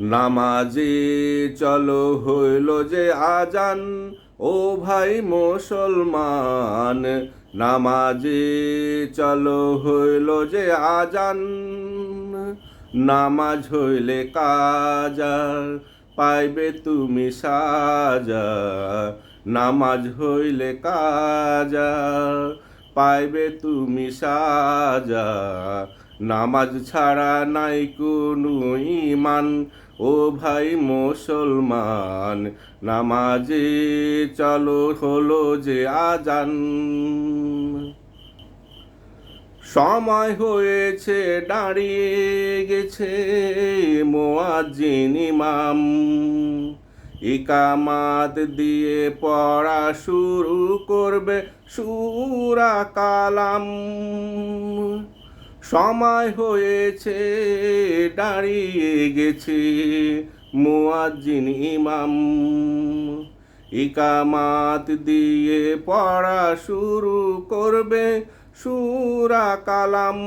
নামাজে চলো হইল যে আজান, ও ভাই মুসলমান। নামাজে চলো হইল যে আজান, নামাজ হইলে কাজা, পাইবে তুমি সাজা। নামাজ হইলে কাজা, পাইবে তুমি সাজা। নামাজ ছাড়া নাই কোনো ঈমান, ও ভাই মুসলমান। নামাজে চলো হলো যে আজান, সময় হয়েছে দাঁড়িয়ে গেছে মুয়াজ্জিন ইমাম। ইকামাত দিয়ে পড়া শুরু করবে সূরা কালাম। সময় হয়েছে দাঁড়িয়ে গেছে মুয়াজ্জিন ইমাম। ইকামাত দিয়ে পড়া শুরু করবে সূরা কালাম।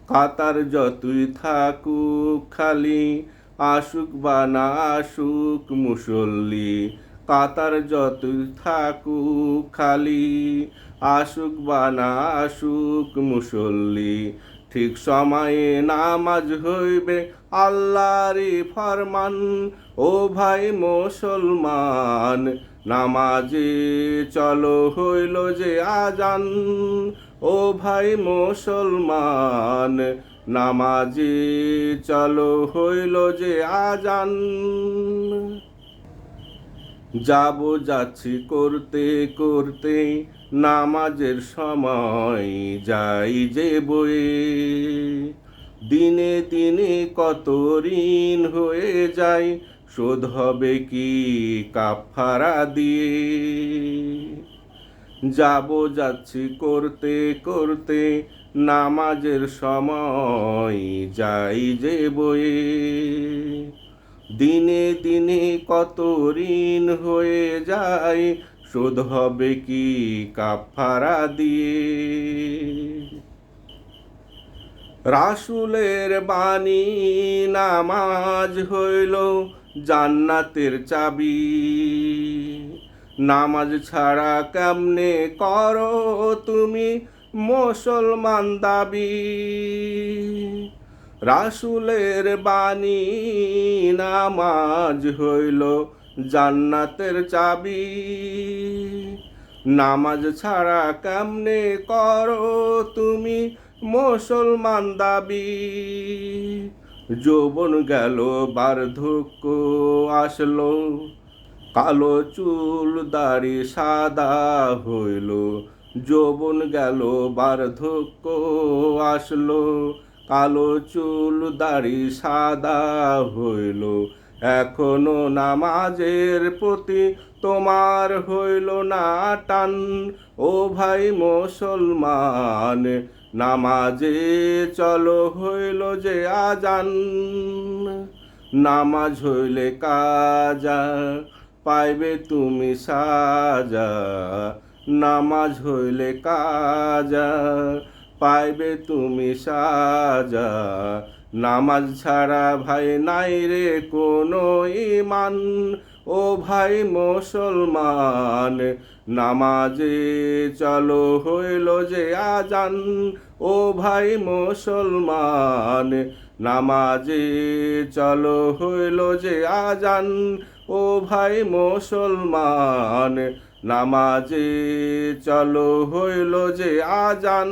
কাতার যতই থাকুক খালি, আসুক বা না আসুক মুসল্লি। কাতার যতই থাকুক খালি, আসুক বা না আসুক মুসল্লি। ঠিক সময়ে নামাজ হইবে আল্লাহরই ফরমান, ও ভাই মুসলমান। নামাজে চলো হইল যে আজান, ও ভাই মুসলমান। নামাজে চলো হইল যে আজান। যাচ্ছি করতে করতে নামাজের সময় যাই যে বয়ে। দিনে দিনে কত ঋণ হয়ে যায়, শোধ হবে কি কাফারা দিয়ে। যাচ্ছি করতে করতে নামাজের সময় যাই যে বয়ে। দিনে দিনে কত ঋণ হয়ে যায়, শোধ হবে কি কাফারা দিয়ে। রাসূলের বাণী নামাজ হইল জান্নাতের চাবি। নামাজ ছাড়া কেমনে করো তুমি মুসলমান দাবি। রাসূলের বাণী নামাজ হইল জান্নাতের চাবি। নামাজ ছাড়া কেমনে করো তুমি মুসলমান দাবি। যৌবন গেল বার্ধক্য আসলো, কালো চুল দাড়ি সাদা হইল। যৌবন গেল বার্ধক্য আসলো, কালো চুল দাড়ি সাদা হইল। এখনো নামাজের প্রতি তোমার হইল না টান, ও ভাই মুসলমান। নামাজে চলো হইল যে আজান, নামাজ হইলে কাজা, পাইবে তুমি সাজা। নামাজ হইলে কাজা, পাইবে তুমি সাজা। নামাজ ছাড়া ভাই নাই রে কোনো ঈমান, ও ভাই মুসলমান। নামাজে চলো হইল যে আজান, ও ভাই মুসলমান। নামাজে চলো হইল যে আজান, ও ভাই মুসলমান। নামাজে চলো হইল যে আজান।